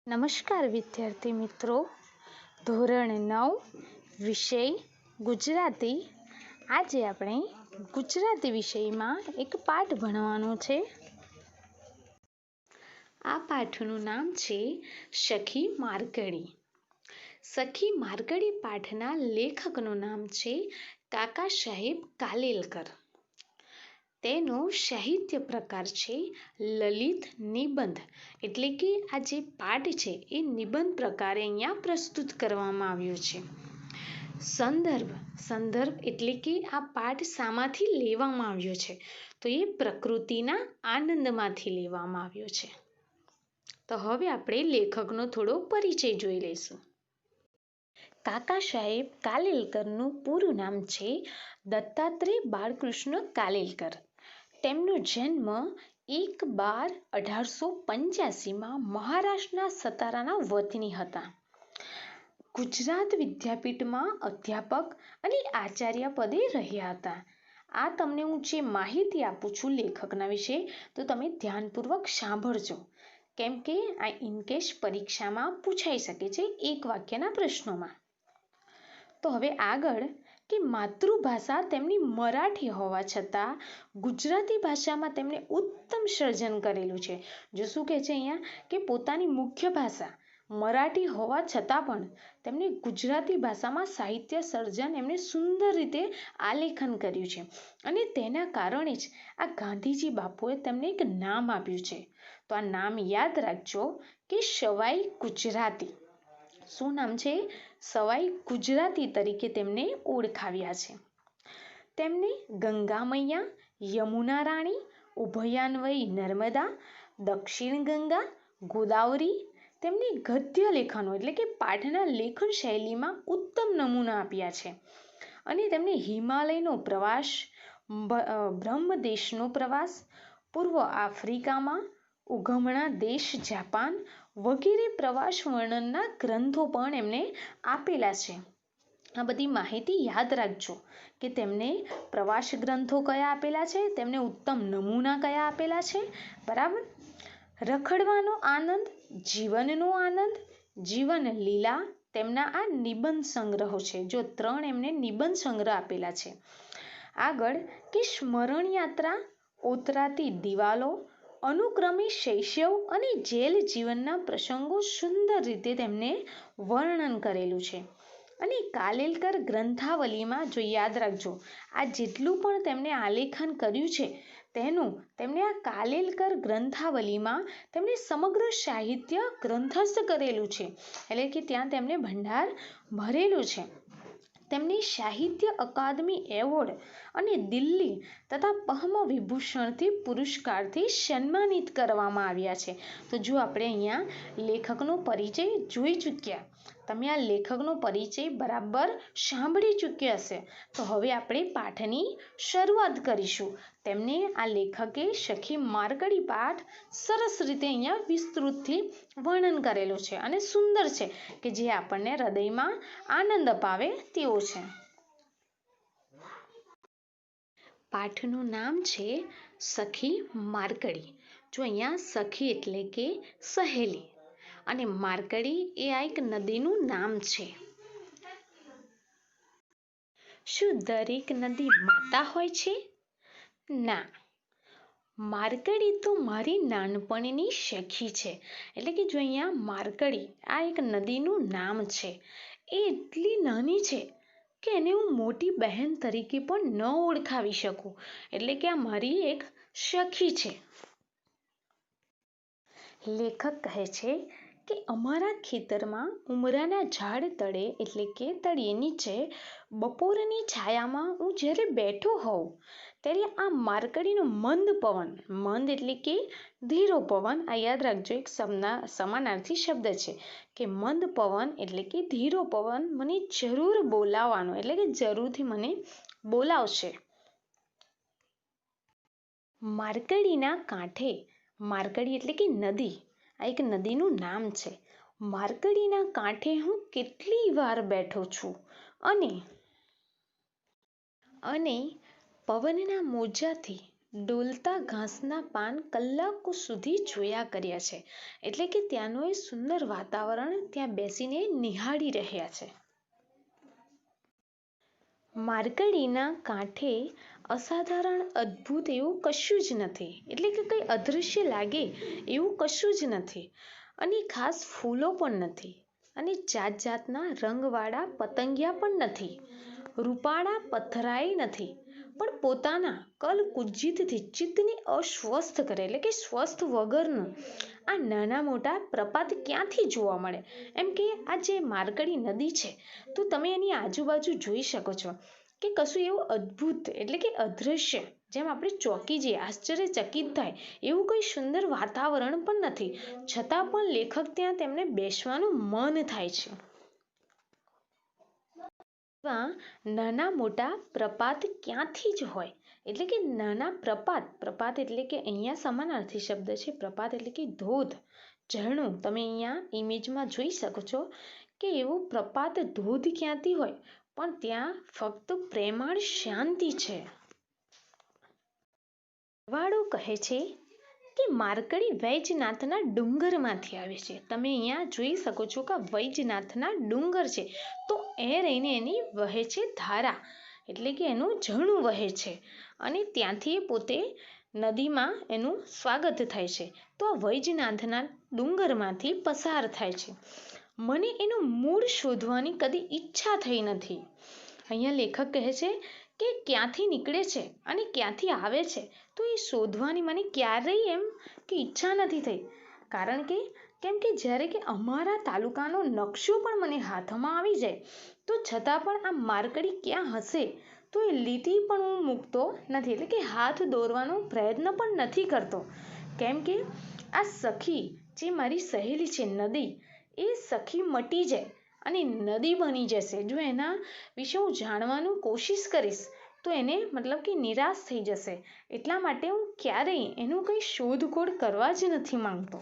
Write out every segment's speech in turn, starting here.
નમસ્કાર વિદ્યાર્થી મિત્રો, ધોરણ 9 વિષય ગુજરાતી. આજે આપણે ગુજરાતી વિષયમાં એક પાઠ ભણવાનો છે. આ પાઠનું નામ છે સખી માર્કડી. સખી માર્કડી પાઠના લેખકનું નામ છે કાકા સાહેબ કાલેલકર. તેનો સાહિત્ય પ્રકાર છે લલિત નિબંધ, એટલે કે આ જે પાઠ છે એ નિબંધ પ્રકારે અહીંયા પ્રસ્તુત કરવામાં આવ્યો છે. સંદર્ભ એટલે કે આ પાઠ શામાંથી લેવામાં આવ્યો છે, તો એ પ્રકૃતિના આનંદમાંથી લેવામાં આવ્યો છે. તો હવે આપણે લેખકનો થોડો પરિચય જોઈ લઈશું. કાકા સાહેબ કાલેલકરનું પૂરું નામ છે દત્તાત્રેય બાળકૃષ્ણ કાલેલકર. તેમનો જન્મ 1/12/1885 મહારાષ્ટ્રના સતારાના વતની હતા. ગુજરાત વિદ્યાપીઠમાં અધ્યાપક અને આચાર્ય પદે રહ્યા હતા. આ તમને હું જે માહિતી આપું છું લેખકના વિશે, તો તમે ધ્યાનપૂર્વક સાંભળજો, કેમ કે આ ઇનકેસ પરીક્ષામાં પૂછાઈ શકે છે એક વાક્યના પ્રશ્નોમાં. તો હવે આગળ કે માતૃભાષા તેમની મરાઠી હોવા છતાં ગુજરાતી ભાષામાં તેમણે ઉત્તમ સર્જન કરેલું છે. જો શું કહે છે અહીંયા કે પોતાની મુખ્ય ભાષા મરાઠી હોવા છતાં પણ તેમણે ગુજરાતી ભાષામાં સાહિત્ય સર્જન એમણે સુંદર રીતે આલેખન કર્યું છે. અને તેના કારણે જ આ ગાંધીજી બાપુએ તેમને એક નામ આપ્યું છે. તો આ નામ યાદ રાખજો કે સવાઈ ગુજરાતી. શું નામ છે? સવાઈ ગુજરાતી તરીકે તેમને ઓળખાવ્યા છે. તેમને ગંગા મૈયા, યમુના રાણી, ઉભયાન્વયી નર્મદા, દક્ષિણ ગંગા, ગોદાવરી તેમની ગદ્ય લેખનો એટલે કે પાઠના લેખન શૈલીમાં ઉત્તમ નમૂના આપ્યા છે. અને તેમને હિમાલયનો પ્રવાસ, બ્રહ્મદેશનો પ્રવાસ, પૂર્વ આફ્રિકામાં, ઉગમણા દેશ જાપાન વગેરે પ્રવાસ વર્ણનના ગ્રંથો પણ એમને આપેલા છે. આ બધી માહિતી યાદ રાખજો કે તેમને પ્રવાસ ગ્રંથો કયા આપેલા છે, તેમને ઉત્તમ નમૂના કયા આપેલા છે. બરાબર. રખડવાનો આનંદ, જીવનનો આનંદ, જીવન લીલા તેમના આ નિબંધ સંગ્રહો છે. જો 3 એમને નિબંધ સંગ્રહ આપેલા છે. આગળ કે સ્મરણ યાત્રા, ઓતરાતી દિવાલો, અનુક્રમે શૈશવ અને જેલ જીવનના પ્રસંગો સુંદર રીતે તેમને વર્ણન કરેલું છે. અને કાલેલકર ગ્રંથાવલીમાં જો યાદ રાખજો, આ જેટલું પણ તેમણે આલેખન કર્યું છે તેનું તેમણે આ કાલેલકર ગ્રંથાવલીમાં તેમણે સમગ્ર સાહિત્ય ગ્રંથસ્થ કરેલું છે. એટલે કે ત્યાં તેમણે ભંડાર ભરેલું છે. તેમને સાહિત્ય અકાદમી એવોર્ડ અને દિલ્હી તથા પદ્મ વિભૂષણથી પુરસ્કારથી સન્માનિત કરવામાં આવ્યા છે. તો જો આપણે અહીંયા લેખકનો પરિચય જોઈ ચૂક્યા, તમે આ લેખકનો પરિચય બરાબર સાંભળી ચૂક્યા હશે. તો હવે આપણે પાઠની શરૂઆત કરીશું. તેમને આ લેખકે સખી માર્કડી પાઠ સરસ રીતે અહીંયા વિસ્તૃતથી વર્ણન કરેલું છે અને સુંદર છે કે જે આપણને હૃદયમાં આનંદ અપાવે તેવો છે. પાઠનું નામ છે સખી માર્કડી. જો અહીંયા સખી એટલે કે સહેલી અને માર્કડી એ આ એક નદીનું નામ છે. શું દરેક નદી માતા હોય છે? ના, માર્કડી તો મારી નાનપણની સખી છે. એટલે કે જો અહીંયા માર્કડી આ એક નદીનું નામ છે, એ એટલી નાની છે કે એને હું મોટી બહેન તરીકે પણ ન ઓળખાવી શકું. એટલે કે આ મારી એક સખી છે. લેખક કહે છે કે અમારા ખેતરમાં ઉમરાના ઝાડ તળે એટલે કે તળિયે નીચે બપોરની છાયામાં હું જ્યારે બેઠો હોઉં ત્યારે આ માર્કડીનો મંદ પવન, મંદ એટલે કે ધીરો પવન, આ યાદ રાખજો એક સમાનાર્થી શબ્દ છે કે મંદ પવન એટલે કે ધીરો પવન મને જરૂર બોલાવવાનો એટલે કે જરૂરથી મને બોલાવશે. માર્કડીના કાંઠે, માર્કડી એટલે કે નદી, આ એક નદીનું નામ છે. માર્કડીના કાંઠે હું કેટલી વાર બેઠો છું અને પવનના મોજાથી ડોલતા ઘાસના પાન કલાકો સુધી જોયા કર્યા છે. એટલે કે ત્યાંનું એ સુંદર વાતાવરણ ત્યાં બેસીને નિહાળી રહ્યા છે. માર્કડીના કાંઠે અસાધારણ અદ્ભુત એવું કશું જ નથી. એટલે કે કંઈ અદૃશ્ય લાગે એવું કશું જ નથી. અને ખાસ ફૂલો પણ નથી. અને જાત જાતના રંગવાળા પતંગિયા પણ નથી. રૂપાળા પથરાય નથી. પણ પોતાના કલકુજિતથી ચિત્તને અસ્વસ્થ કરે, એટલે કે સ્વસ્થ વગરનું આ નાના મોટા પ્રપાત ક્યાંથી જોવા મળે? એમ કે આ જે માર્કડી નદી છે તો તમે એની આજુબાજુ જોઈ શકો છો કે કશું એવું અદ્ભુત એટલે કે અદૃશ્ય, જેમ આપણે ચોંકી જઈએ, આશ્ચર્યચકિત થાય એવું કોઈ સુંદર વાતાવરણ પણ નથી. છતાં પણ લેખક ત્યાં તેમને બેસવાનું મન થાય છે. નાના મોટા પ્રપાત ક્યાંથી જ હોય? એટલે કે નાના પ્રપાત, પ્રપાત એટલે કે અહીંયા સમાનાર્થી શબ્દ છે. પ્રપાત એટલે કે ધોધ, ઝરણું. તમે અહીંયા ઇમેજમાં જોઈ શકો છો કે એવું પ્રપાત ધોધ ક્યાંથી હોય? પણ ત્યાં ફક્ત પ્રેમાળ શાંતિ છે. વાળો કહે છે કે માર્કડી વૈજનાથના ડુંગરમાંથી આવે છે. તમે અહીંયા જોઈ શકો છો કે વૈજનાથના ડુંગર છે તો એ રહીને એની વહે છે ધારા, એટલે કે એનું ઝરણું વહે છે અને ત્યાંથી પોતે નદીમાં એનું સ્વાગત થાય છે. તો આ વૈજનાથના ડુંગરમાંથી પસાર થાય છે. મને એનું મૂળ શોધવાની કદી ઈચ્છા થઈ નથી. અહીંયા લેખક કહે છે કે ક્યાંથી નીકળે છે અને ક્યાંથી આવે છે તો એ શોધવાની મને ક્યારેય એમ કે ઈચ્છા નથી થઈ. કારણ કે કેમ કે જ્યારે કે અમારા તાલુકાનો નકશો પણ મને હાથમાં આવી જાય તો છતાં પણ આ માર્કડી ક્યાં હશે તો એ લીટી પણ હું મૂકતો નથી, એટલે કે હાથ દોરવાનો પ્રયત્ન પણ નથી કરતો. કેમ કે આ સખી જે મારી સહેલી છે નદી, એ સખી મટી જાય અને નદી બની જશે. જો એના વિશે હું જાણવાનું કોશિશ કરીશ તો એને મતલબ કે નિરાશ થઈ જશે. એટલા માટે હું ક્યારેય એનું કંઈ શોધખોળ કરવા જ નથી માંગતો.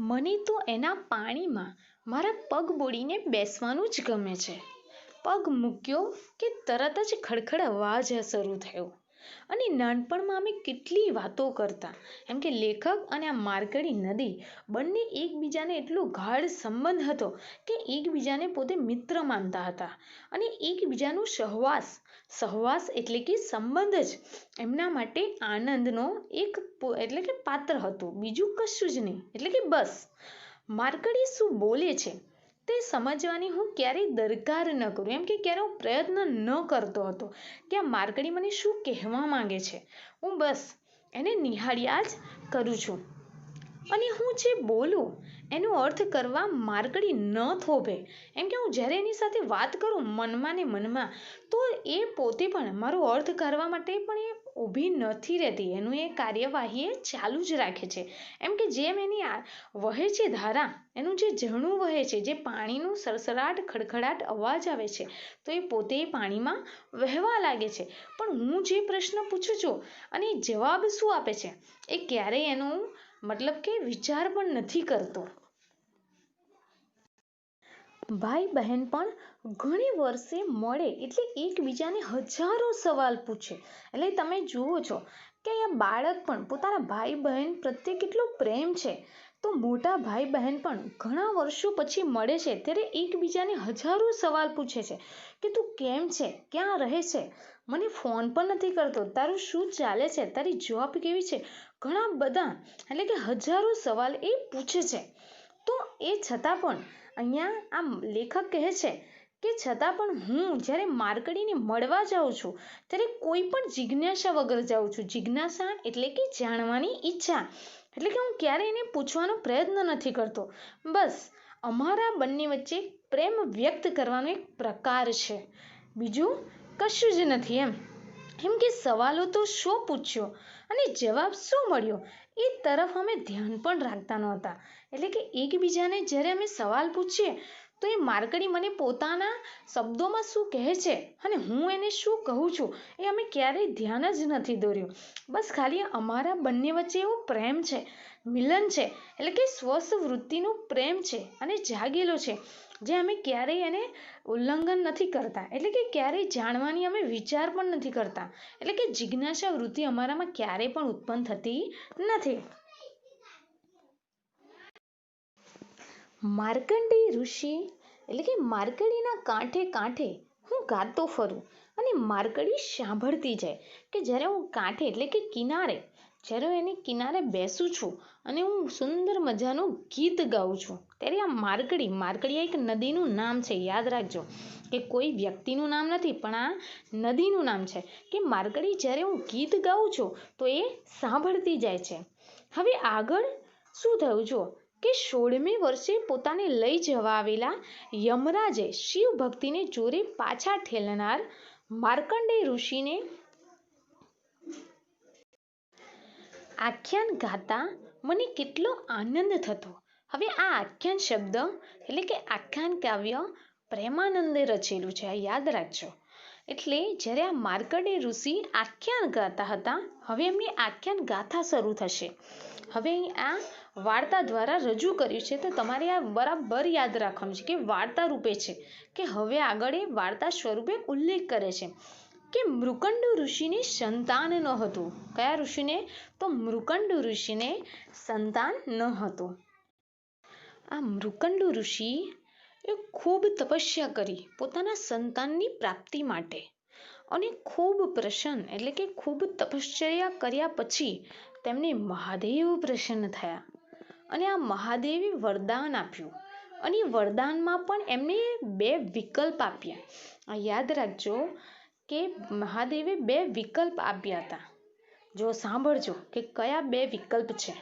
મને તો એના પાણીમાં મારા પગ બોળીને બેસવાનું જ ગમે છે. પગ મૂક્યો કે તરત જ ખડખડ અવાજ શરૂ થયો અને નાનપણમાં અમે કેટલી વાતો કરતા. એમ કે લેખક અને આ માર્કડી નદી બંને એકબીજાને એટલો ગાઢ સંબંધ હતો કે એકબીજાને પોતે મિત્ર માનતા હતા અને એકબીજાનું સહવાસ એટલે કે સંબંધ જ એમના માટે આનંદનો એક એટલે કે પાત્ર હતું, બીજું કશું જ નહીં. એટલે કે બસ માર્કડી શું બોલે છે તે સમજવાની હું ક્યારેય દરકાર ન કરું, એમ કે ક્યારે હું પ્રયત્ન ન કરતો હતો કે આ માર્કડી મને શું કહેવા માંગે છે. હું બસ એને નિહાળ્યા જ કરું છું અને હું જે બોલું એનો અર્થ કરવા માર્કડી ન થોભે. એમ કે હું જ્યારે એની સાથે વાત કરું મનમાં ને મનમાં તો એ પોતે પણ મારો અર્થ કરવા માટે પણ એ ઊભી નથી રહેતી. એનું એ કાર્યવાહી એ ચાલુ જ રાખે છે. એમ કે જેમ એની વહે છે ધારા, એનું જે ઝરણું વહે છે, જે પાણીનું સડસડાટ ખડખડાટ અવાજ આવે છે તો એ પોતે પાણીમાં વહેવા લાગે છે. પણ હું જે પ્રશ્ન પૂછું છું અને જવાબ શું આપે છે એ ક્યારેય એનું મતલબ કે વિચાર પણ નથી કરતો. ભાઈ બહેન પણ ઘણી વર્ષે મળે એટલે એકબીજાને હજારો સવાલ પૂછે. એટલે તમે જુઓ છો કે અહીંયા બાળક પણ પોતાના ભાઈ બહેન પ્રત્યે કેટલો પ્રેમ છે તો મોટા ભાઈ બહેન પણ ઘણા વર્ષો પછી મળે છે ત્યારે એકબીજાને હજારો સવાલ પૂછે છે કે તું કેમ છે, ક્યાં રહે છે, મને ફોન પણ નથી કરતો, તારું શું ચાલે છે, તારી જોબ કેવી છે, ઘણા બધા એટલે કે હજારો સવાલ એ પૂછે છે. તો એ છતાં પણ અહીંયા આમ લેખક કહે છે કે છતાં પણ હું જ્યારે માર્કડીને મળવા જાઉં છું ત્યારે કોઈ પણ જિજ્ઞાસા વગર જાઉં છું. જિજ્ઞાસા એટલે કે જાણવાની ઈચ્છા, એટલે કે હું ક્યારેય એને પૂછવાનો પ્રયત્ન નથી કરતો. બસ અમારા બંને વચ્ચે પ્રેમ વ્યક્ત કરવાનો એક પ્રકાર છે, બીજું કશું જ નથી. એમ કે સવાલો તો શું પૂછ્યો અને જવાબ શું મળ્યો એ તરફ અમે ધ્યાન પણ રાખતા નહોતા. એટલે કે એકબીજાને જ્યારે અમે સવાલ પૂછીએ તો એ માર્કડી મને પોતાના શબ્દોમાં શું કહે છે અને હું એને શું કહું છું એ અમે ક્યારેય ધ્યાન જ નથી દોર્યું. બસ ખાલી અમારા બંને વચ્ચે એવો પ્રેમ છે મિલન છે એટલે કે સ્વસ્થ વૃત્તિનો પ્રેમ છે અને જાગેલો છે, જે અમે ક્યારેય એને ઉલ્લંઘન નથી કરતા, એટલે કે ક્યારેય જાણવાની અમે વિચાર પણ નથી કરતા, એટલે કે જિજ્ઞાસા વૃત્તિ અમારામાં ક્યારેય પણ ઉત્પન્ન થતી નથી. માર્કંડેય ઋષિ એટલે કે માર્કંડીના કાંઠે કાંઠે હું ગાતો ફરું અને માર્કંડી સાંભળતી જાય કે જ્યારે હું કાંઠે એટલે કે કિનારે, જ્યારે હું એની કિનારે બેસું છું અને હું સુંદર મજાનું ગીત ગાઉં છું, ત્યારે આ માર્કંડી એક નદીનું નામ છે, યાદ રાખજો કે કોઈ વ્યક્તિનું નામ નથી પણ આ નદીનું નામ છે કે માર્કંડી જ્યારે હું ગીત ગાઉં છું તો એ સાંભળતી જાય છે. હવે આગળ શું થયું જો કે 16મે વર્ષે પોતાને લઈ જવા આવેલા યમરાજે શિવ ભક્તિને જોરે પાછા ઠેલનાર માર્કંડેય ઋષિને આખ્યાન ગાતા મને કેટલો આનંદ થતો. હવે આ આખ્યાન શબ્દ એટલે કે આખ્યાન કાવ્ય પ્રેમાનંદે રચેલું છે, આ યાદ રાખજો. એટલે જ્યારે આ માર્કંડેય ઋષિ આખ્યાન ગાતા હતા, હવે એમની આખ્યાન ગાથા શરૂ થશે. હવે આ વાર્તા દ્વારા રજૂ કર્યું છે, તો તમારે આ બરાબર યાદ રાખવાનું છે કે વાર્તા રૂપે છે, કે હવે આગળ એ વાર્તા સ્વરૂપે ઉલ્લેખ કરે છે કે મૃકંડ ઋષિને સંતાન ન હતું. કયા ઋષિને? તો મૃકંડ ઋષિને સંતાન ન હતું. આ મૃકંડ ઋષિ એ ખૂબ તપસ્યા કરી પોતાના સંતાનની પ્રાપ્તિ માટે, અને ખૂબ પ્રસન્ન એટલે કે ખૂબ તપશ્ચર્યા કર્યા પછી તેમને મહાદેવ પ્રસન્ન થયા અને આ મહાદેવે વરદાન આપ્યું, અને વરદાનમાં પણ એમને 2 વિકલ્પ આપ્યા. આ યાદ રાખજો કે મહાદેવે 2 વિકલ્પ આપ્યા હતા. જો સાંભળજો કે કયા 2 વિકલ્પ છે,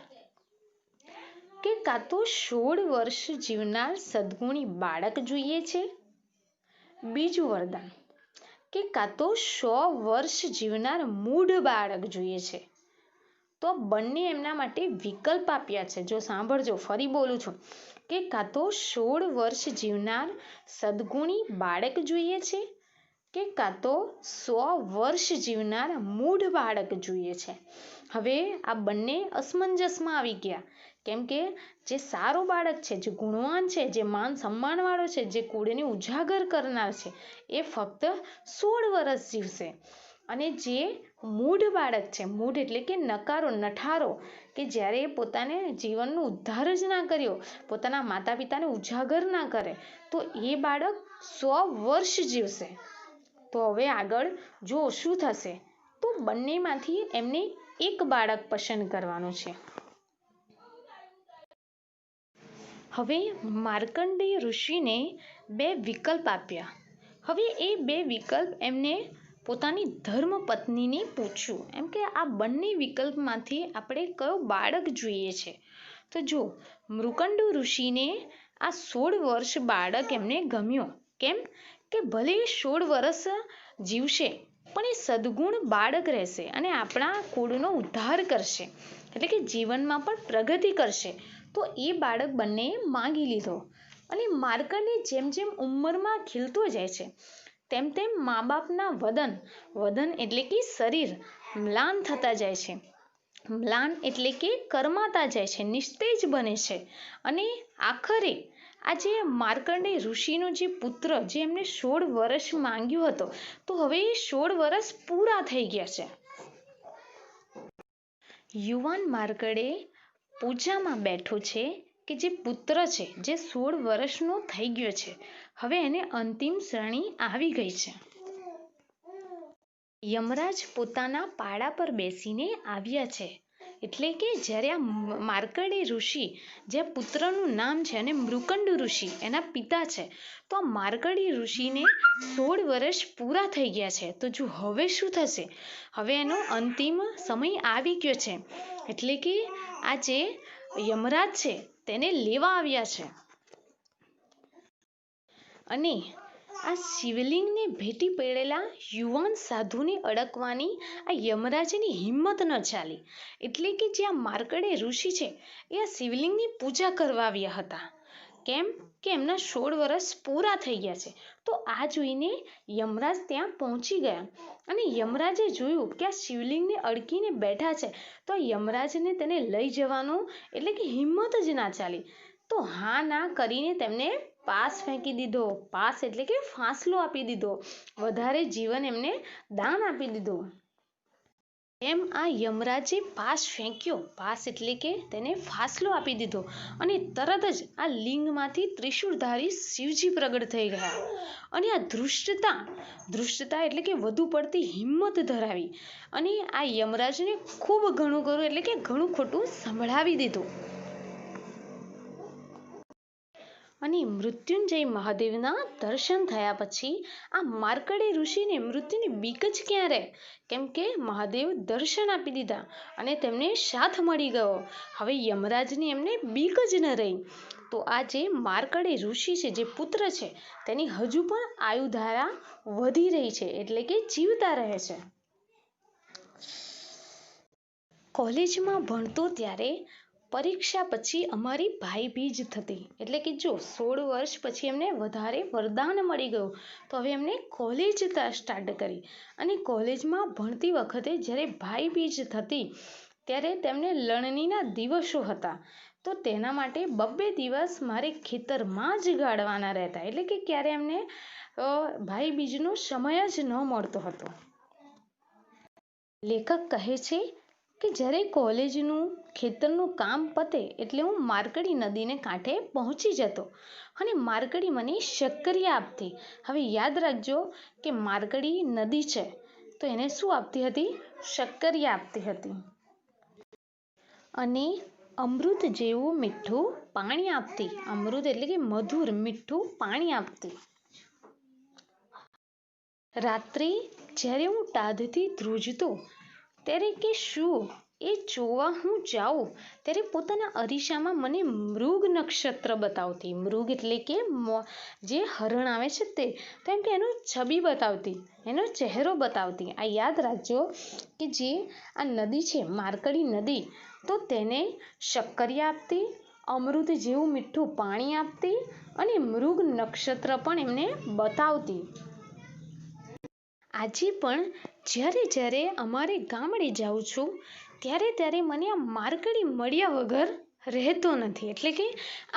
કે કાં તો 16 વર્ષ જીવનાર સદગુણી બાળક જોઈએ છે. બીજું વરદાન કે કાં તો 100 વર્ષ જીવનાર મૂઢ બાળક જોઈએ છે. તો બંને એમના માટે વિકલ્પ આપ્યા છે. જો સાંભળજો, ફરી બોલું છું કે કાં તો 16 વર્ષ જીવનાર સદગુણી બાળક જોઈએ છે કે કાં તો 100 વર્ષ જીવનાર મૂઢ બાળક જોઈએ છે. હવે આ બંને અસમંજસમાં આવી ગયા, કેમ કે જે સારો બાળક છે, જે ગુણવાન છે, જે માન સન્માન વાળો છે, જે કુળને ઉજાગર કરનાર છે, એ ફક્ત 16 વર્ષ જીવશે, અને જે મૂઢ બાળક છે, મૂઢ એટલે કે નકારો, નઠારો, કે જ્યારે પોતાને જીવનનો ઉદ્ધાર જ ના કર્યો, પોતાના માતા પિતાને ઉજાગર ના કરે, તો એ બાળક 100 વર્ષ જીવશે. તો હવે આગળ જો શું થશે, તો બંનેમાંથી એમને એક બાળક પસંદ કરવાનું છે. હવે માર્કંડેય ઋષિને 2 વિકલ્પ આપ્યા. હવે એ 2 વિકલ્પ એમને પોતાની ધર્મપત્નીને પૂછ્યું, એમ કે આ બંને વિકલ્પમાંથી આપણે કયો બાળક જોઈએ છે. તો જો મૃકંડ ઋષિને આ 16 વર્ષ બાળક એમને ગમ્યો. કેમ કે ભલે 16 વર્ષ જીવશે પણ એ સદગુણ બાળક રહેશે અને આપણા કુળનો ઉદ્ધાર કરશે, એટલે કે જીવનમાં પણ પ્રગતિ કરશે. તો એ બાળક બંનેએ માંગી લીધો. અને માર્કંડે જેમ જેમ ઉંમરમાં ખીલતો જાય છે, તેમ તેમ મા બાપના વદન એટલે કે શરીર મ્લાન થતા જાય છે. મ્લાન એટલે કે કરમાતા જાય છે, નિસ્તેજ બને છે, અને આખરે આ જે માર્કંડેય ઋષિનો જે પુત્ર, જે એમને 16 વર્ષ માંગ્યો હતો, તો હવે એ 16 વર્ષ પૂરા થઈ ગયા છે. યુવાન માર્કંડેય પૂજામાં બેઠો છે કે જે પુત્ર છે, જે 16 વર્ષનો થઈ ગયો છે, હવે એને અંતિમ ક્ષણી આવી ગઈ છે. યમરાજ પોતાના પાડા પર બેસીને આવ્યા છે. એટલે કે જ્યારે આ માર્કંડેય ઋષિ, જે પુત્રનું નામ છે અને મૃકંડ ઋષિ એના પિતા છે, તો આ માર્કંડેય ઋષિને 16 વર્ષ પૂરા થઈ ગયા છે. તો જો હવે શું થશે, હવે એનો અંતિમ સમય આવી ગયો છે, એટલે કે આ જે યમરાજ છે તેને લેવા આવ્યા છે. અને આ શિવલિંગને ભેટી પડેલા યુવાન સાધુને અડકવાની આ યમરાજની હિંમત ન ચાલી. એટલે કે જે આ માર્કંડેય ઋષિ છે એ આ શિવલિંગની પૂજા કરવા આવ્યા હતા, કેમ કે એમના 16 વર્ષ પૂરા થઈ ગયા છે. તો આ જોઈને યમરાજ ત્યાં પહોંચી ગયા અને યમરાજે જોયું કે આ શિવલિંગને અડકીને બેઠા છે. તો યમરાજને તેને લઈ જવાનું એટલે કે હિંમત જ ના ચાલી. તો હા ના કરીને તેમને પાસ ફેંકી દીધો. પાસ એટલે કે ફાંસલો આપી દીધો. વધારે જીવન એમને દાન આપી દીધું. એમ આ યમરાજે પાસ ફેંક્યો. પાસ એટલે કે તેને ફાંસલો આપી દીધો અને તરત જ આ લિંગમાંથી ત્રિશૂળધારી શિવજી પ્રગટ થઈ ગયા. અને આ ધૃષ્ટતા એટલે કે વધુ પડતી હિંમત ધરાવી અને આ યમરાજને ખૂબ ઘણું ખરું એટલે કે ઘણું ખોટું સંભળાવી દીધું. અને મૃત્યુંજય મહાદેવના દર્શન થયા પછી આ માર્કંડેય ઋષિને મૃત્યુની બીક જ ક્યાં રહે, કેમ કે મહાદેવ દર્શન આપી દીધા અને તેમને સાથ મળી ગયો. હવે યમરાજની એમને બીક જ ન રહી. તો આ જે માર્કંડેય ઋષિ છે, જે પુત્ર છે, તેની હજુ પણ આયુધારા વધી રહી છે એટલે કે જીવતા રહે છે. કોલેજમાં ભણતો ત્યારે પરીક્ષા પછી અમારી ભાઈબીજ થતી. એટલે કે જો 16 વર્ષ પછી એમને વધારે વરદાન મળી ગયું તો હવે એમને કોલેજ સ્ટાર્ટ કરી. અને કોલેજમાં ભણતી વખતે જ્યારે ભાઈબીજ થતી ત્યારે તેમને લણણીના દિવસો હતા. તો તેના માટે 2 દિવસ મારે ખેતરમાં જ ગાળવાના રહેતા. એટલે કે ક્યારે એમને ભાઈબીજનો સમય જ ન મળતો હતો. લેખક કહે છે કે જ્યારે કોલેજનું ખેતરનું કામ પતે એટલે હું માર્કંડેય નદીને કાંઠે પહોંચી જતો અને માર્કંડેય મને શક્કરિયા આપતી. હવે યાદ રાખજો કે માર્કંડેય નદી છે તો એને શું આપતી હતી? શક્કરિયા આપતી હતી. અને અમૃત જેવું મીઠું પાણી આપતી. અમૃત એટલે કે મધુર મીઠું પાણી આપતી. રાત્રે જ્યારે હું ટાઢથી ધ્રુજતો ત્યારે કે શું એ જોવા હું જાઉં ત્યારે પોતાના અરીસામાં મને મૃગ નક્ષત્ર બતાવતી. મૃગ એટલે કે જે હરણ આવે છે તે. તો એમ કે એનો છબી બતાવતી, એનો ચહેરો બતાવતી. આ યાદ રાખજો કે જે આ નદી છે માર્કંડેય નદી, તો તેને શક્કરિયા આપતી, અમૃત જેવું મીઠું પાણી આપતી અને મૃગ નક્ષત્ર પણ એમને બતાવતી. આજે પણ જ્યારે અમારે ગામડે જાઉં છું ત્યારે મને આ માર્કંડેય મળ્યા વગર રહેતો નથી. એટલે કે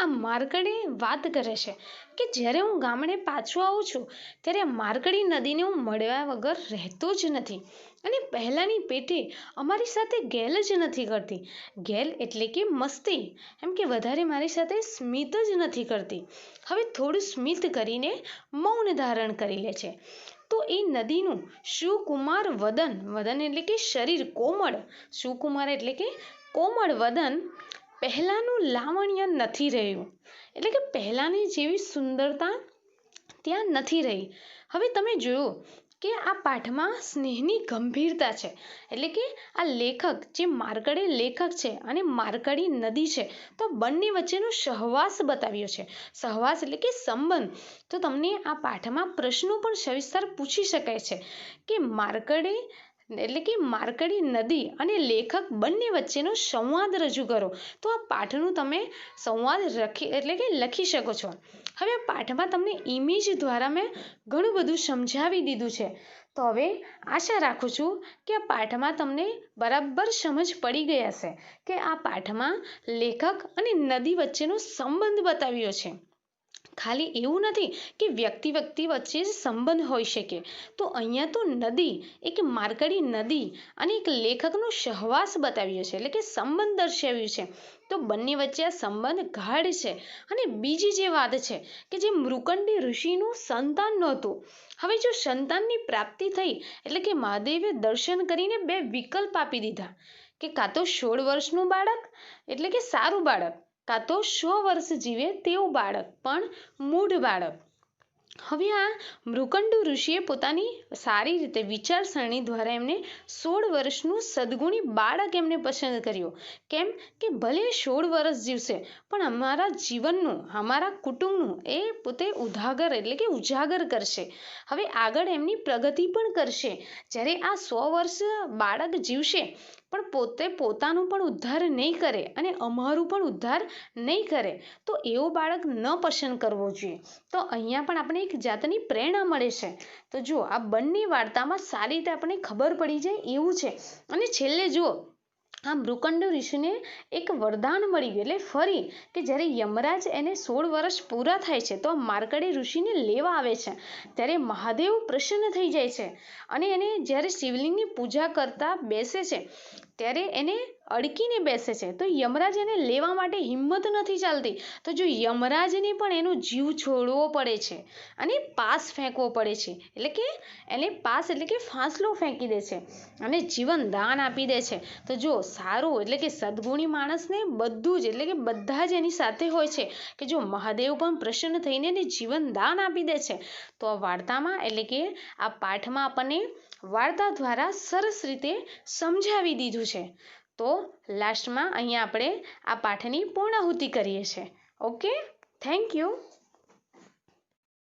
આ માર્કંડેય વાત કરે છે કે જ્યારે હું ગામડે પાછો આવું છું ત્યારે આ માર્કંડેય નદીને હું મળ્યા વગર રહેતો જ નથી. અને પહેલાંની પેઢી અમારી સાથે ગેલ જ નથી કરતી. ગેલ એટલે કે મસ્તી, એમ કે વધારે મારી સાથે સ્મિત જ નથી કરતી. હવે થોડું સ્મિત કરીને મૌન ધારણ કરી લે છે. તો એ નદીનું સુકુમાર વદન, વદન એટલે કે શરીર કોમળ, સુકુમાર એટલે કે કોમળ વદન પહેલાંનું લાવણ્ય નથી રહ્યું. એટલે કે પહેલાંની જેવી સુંદરતા ત્યાં નથી રહી. હવે તમે જોયું કે આ પાઠમાં સ્નેહની ગંભીરતા છે. એટલે કે આ લેખક જે માર્કંડેય લેખક છે અને માર્કંડેય નદી છે તો બંને વચ્ચેનો સહવાસ બતાવ્યો છે. સહવાસ એટલે કે સંબંધ. તો તમને આ પાઠમાં પ્રશ્નો પણ સવિસ્તર પૂછી શકાય છે કે માર્કંડેય એટલે કે માર્કંડેય નદી અને લેખક બંને વચ્ચેનો સંવાદ રજૂ કરો. તો આ પાઠનું તમે સંવાદ લખી શકો છો. હવે આ પાઠમાં તમને ઇમેજ દ્વારા મેં ઘણું બધું સમજાવી દીધું છે. તો હવે આશા રાખું છું કે આ પાઠમાં તમને બરાબર સમજ પડી ગઈ હશે કે આ પાઠમાં લેખક અને નદી વચ્ચેનો સંબંધ બતાવ્યો છે. ખાલી એવું નથી કે વ્યક્તિ વચ્ચે જ સંબંધ હોઈ શકે. તો અહીંયા તો નદી, એક માર્કંડેય નદી અને એક લેખકનો સહવાસ બતાવ્યો છે, એટલે કે સંબંધ દર્શાવ્યું છે. તો બંને વચ્ચે આ સંબંધ ગાઢ છે. અને બીજી જે વાત છે કે જે માર્કંડેય ઋષિનું સંતાન નહોતું. હવે જો સંતાનની પ્રાપ્તિ થઈ એટલે કે મહાદેવે દર્શન કરીને 2 વિકલ્પ આપી દીધા કે કાં તો 16 વર્ષનું બાળક એટલે કે સારું બાળક, કાં તો 100 વર્ષ જીવે તેવું બાળક પણ મૂઢ બાળક. હવે આ માર્કંડેય ઋષિએ પોતાની સારી રીતે વિચારસરણી દ્વારા એમને 16 વર્ષનું સદગુણી બાળક એમને પસંદ કર્યો. કેમ કે ભલે 16 વર્ષ જીવશે પણ અમારા જીવનનું, અમારા કુટુંબનું એ પોતે ઉજાગર કરશે. હવે આગળ એમની પ્રગતિ પણ કરશે. જ્યારે આ 100 વર્ષ બાળક જીવશે પણ પોતે પોતાનું પણ ઉદ્ધાર નહીં કરે અને અમારું પણ ઉદ્ધાર નહીં કરે તો એવો બાળક ન પસંદ કરવો જોઈએ. તો અહીંયા પણ આપણે એક જાતની પ્રેરણા મળે છે. તો જુઓ આ બંને વાર્તામાં સારી રીતે આપણને ખબર પડી જાય એવું છે. અને છેલ્લે જુઓ આ મૃકંડ ઋષિને એક વરદાન મળી ગયું. એટલે ફરી કે જ્યારે યમરાજ એને 16 વર્ષ પૂરા થાય છે તો માર્કંડેય ઋષિને લેવા આવે છે ત્યારે મહાદેવ પ્રસન્ન થઈ જાય છે અને એને જ્યારે શિવલિંગની પૂજા કરતા બેસે છે ત્યારે એને અડકીને બેસે છે તો યમરાજ એને લેવા માટે હિંમત નથી ચાલતી. તો જો યમરાજને પણ એનો જીવ છોડવો પડે છે અને પાસ ફેંકવો પડે છે. એટલે કે એને પાસ એટલે કે ફાંસલો ફેંકી દે છે અને જીવન દાન આપી દે છે. તો જો સારું એટલે કે સદગુણી માણસને બધું જ એટલે કે બધા જ એની સાથે હોય છે કે જો મહાદેવ પણ પ્રસન્ન થઈને એને જીવન દાન આપી દે છે. તો આ વાર્તામાં એટલે કે આ પાઠમાં આપણને વાર્તા દ્વારા સરસ રીતે સમજાવી દીધું છે. તો લાસ્ટમાં અહીંયા આપણે આ પાઠની પૂર્ણાહુતિ કરીએ છીએ. Okay, thank you.